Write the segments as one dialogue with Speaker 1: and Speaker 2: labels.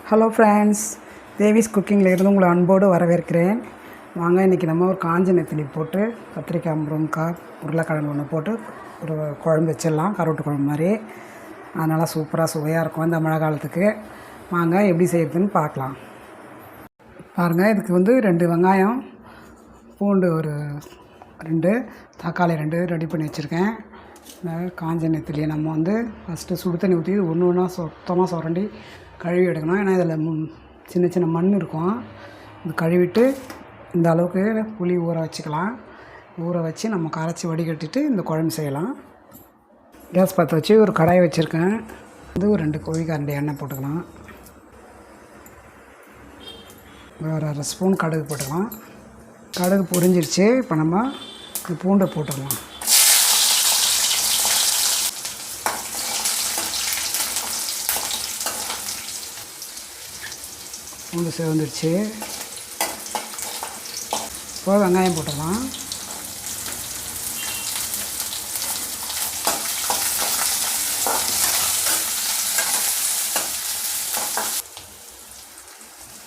Speaker 1: Hello friends, Devi's குக்கிங்கில் இருந்து உங்களை அன்போடு வரவேற்கிறேன். வாங்க, இன்றைக்கி நம்ம ஒரு காஞ்ச நெத்திலி போட்டு கத்திரிக்காய், முருங்கைக்காய், உருளைக்கிழங்கு ஒன்று போட்டு ஒரு குழம்பு வச்சிடலாம். கருவாட்டு குழம்பு மாதிரி. அதனால் சூப்பராக சுவையாக இருக்கும் இந்த மழை காலத்துக்கு. வாங்க எப்படி செய்யறதுன்னு பார்க்கலாம். பாருங்கள், இதுக்கு 2 வெங்காயம், பூண்டு ஒரு 2, தக்காளி 2 ரெடி பண்ணி வச்சுருக்கேன். காஞ்ச நெத்திலியை நம்ம ஃபஸ்ட்டு சுடு தண்ணி ஊற்றி ஒன்று ஒன்றா சுத்தமாக சுரண்டி கழுவி எடுக்கணும். ஏன்னா இதில் சின்ன சின்ன மண் இருக்கும். இது கழுவிட்டு இந்த அளவுக்கு புளி ஊற வச்சுக்கலாம். ஊற வச்சு நம்ம கரைச்சி வடிகட்டிட்டு இந்த குழம்பு செய்யலாம். கேஸ் பற்ற வச்சு ஒரு கடாய் வச்சுருக்கேன். ஒரு 2 கோழிக்கரண்டி எண்ணெய் போட்டுக்கலாம். ஒரு அரை ஸ்பூன் கடுகு போட்டுக்கலாம். கடுகு பொரிஞ்சிருச்சு. இப்போ நம்ம இந்த பூண்டை போட்டுக்கலாம். பூண்டு சேர்ந்துருச்சு. இப்போ வெங்காயம் போட்டுடலாம்.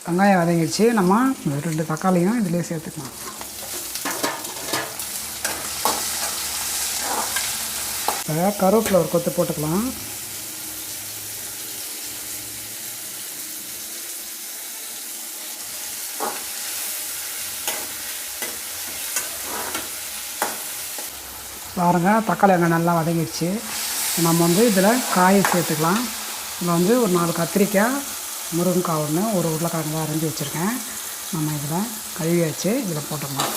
Speaker 1: வெங்காயம் வதங்கிடுச்சு. நம்ம 2 தக்காளியும் இதிலே சேர்த்துக்கலாம். இப்போ கருவேப்பிலை ஒரு கொத்து போட்டுக்கலாம். பாருங்கள், தக்காளி வெங்காயம் நல்லா வதங்கிடுச்சு. நம்ம இதில் காயை சேர்த்துக்கலாம். இதில் ஒரு 4 கத்திரிக்காய், முருங்கைக்காய் ஒன்று, ஒரு உருளைக்கிழங்கு அரைஞ்சி வச்சுருக்கேன். நம்ம இதில் கழுவி வச்சு இதில் போட்டுக்கலாம்.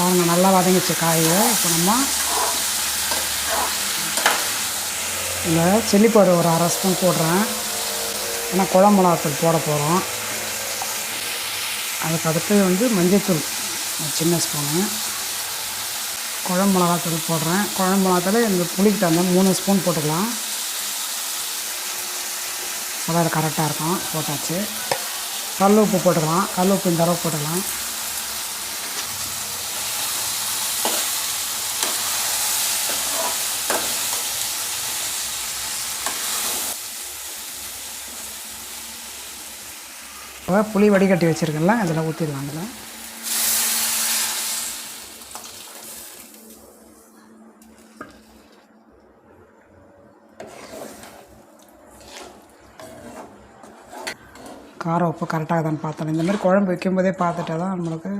Speaker 1: அவங்க நல்லா வதங்கிச்சு காயை. இப்போ நம்ம இந்த சில்லி பவுடர் ஒரு அரை ஸ்பூன் போடுறேன். ஏன்னா குழம்பு மிளகாத்தூள் போட போகிறோம். அதுக்கு அடுத்து மஞ்சள்தூள் சின்ன ஸ்பூனு, குழம்பு மிளகாத்தூள் போடுறேன். குழம்பு மிளகாத்தூள் இந்த புளிக்கு தகுந்த 3 ஸ்பூன் போட்டுக்கலாம். அதான் கரெக்டாக இருக்கும். போட்டாச்சு. கல் உப்பு போட்டுக்கலாம். கல் உப்பு இந்த அளவு போட்டுக்கலாம். இப்போ புளி வடிகட்டி வச்சுருக்கேன்ல, அதில் ஊற்றிடலாம். அதில் காரம் உப்பு கரெக்டாக தான் பார்த்தோம். இந்தமாதிரி குழம்பு வைக்கும்போதே பார்த்துட்டா தான் நம்மளுக்கு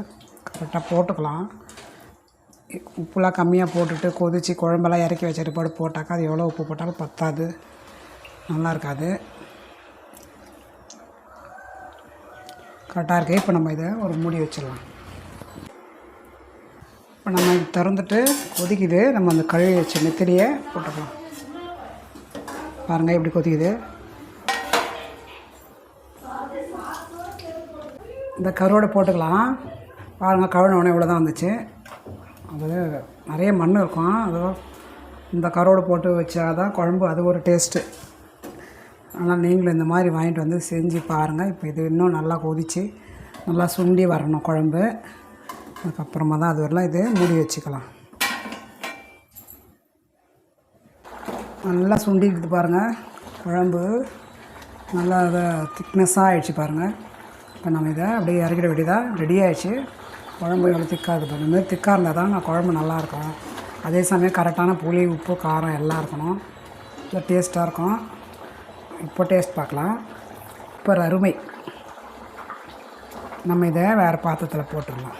Speaker 1: கரெக்டாக போட்டுக்கலாம். உப்புலாம் கம்மியாக போட்டுட்டு கொதித்து குழம்பெல்லாம் இறக்கி வச்சுட்டு போட்டாக்கா அது எவ்வளோ உப்பு போட்டாலும் பத்தாது, நல்லா இருக்காது. கரெக்டாக இருக்குது. இப்போ நம்ம இதை ஒரு மூடி வச்சிடலாம். இப்போ நம்ம இது திறந்துட்டு கொதிக்குது. நம்ம அந்த கழுவி வச்ச நெத்திலியை போட்டுக்கலாம். பாருங்கள் எப்படி கொதிக்குது. இந்த கருவோடு போட்டுக்கலாம். பாருங்கள், கழுவினோடனே இவ்வளோ தான் வந்துச்சு. அது நிறைய மண் இருக்கும். அதோ இந்த கருவோடு போட்டு வச்சா தான் குழம்பு அது ஒரு டேஸ்ட்டு. ஆனால் நீங்களும் இந்த மாதிரி வாங்கிட்டு செஞ்சு பாருங்கள். இப்போ இது இன்னும் நல்லா கொதித்து நல்லா சுண்டி வரணும் குழம்பு. அதுக்கப்புறமா தான் அது வரலாம். இது மூடி வச்சுக்கலாம். நல்லா சுண்டிக்குது பாருங்கள். குழம்பு நல்லா அதை திக்னஸ்ஸாக ஆகிடுச்சு பாருங்கள். இப்போ நம்ம இதை அப்படியே இறக்கிட வேண்டியதாக ரெடி ஆகிடுச்சு. குழம்பு எவ்வளோ திக்காகுது பாருங்கள். இந்த மாதிரி திக்காக இருந்தால் தான் குழம்பு நல்லாயிருக்கும். அதே சமயம் கரெக்டான புளி, உப்பு, காரம் எல்லாம் இருக்கணும். இல்லை டேஸ்ட்டாக இருக்கும். இப்போ டேஸ்ட் பார்க்கலாம். இப்போ அருமை. நம்ம இதை வேறு பாத்திரத்தில் போட்டுடலாம்.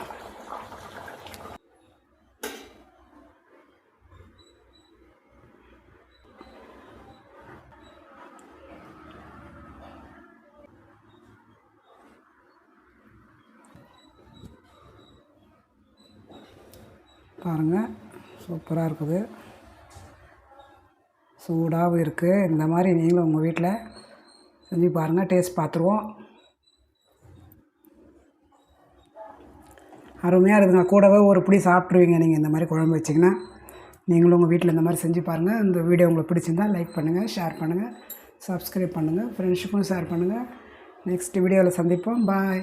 Speaker 1: பாருங்கள், சூப்பராக இருக்குது. சூடாகவும் இருக்குது. இந்த மாதிரி நீங்களும் உங்கள் வீட்டில் செஞ்சு பாருங்கள். டேஸ்ட் பார்த்துருவோம். அருமையாக இருக்குதுங்க. கூடவே ஒரு பிடி சாப்பிட்ருவீங்க நீங்கள் இந்த மாதிரி குழம்பு வச்சிங்கன்னா. நீங்களும் உங்கள் வீட்டில் இந்த மாதிரி செஞ்சு பாருங்கள். இந்த வீடியோ உங்களுக்கு பிடிச்சிருந்தால் லைக் பண்ணுங்கள், ஷேர் பண்ணுங்கள், சப்ஸ்கிரைப் பண்ணுங்கள், ஃப்ரெண்ட்ஸுக்கும் ஷேர் பண்ணுங்கள். நெக்ஸ்ட் வீடியோவில் சந்திப்போம். பாய்.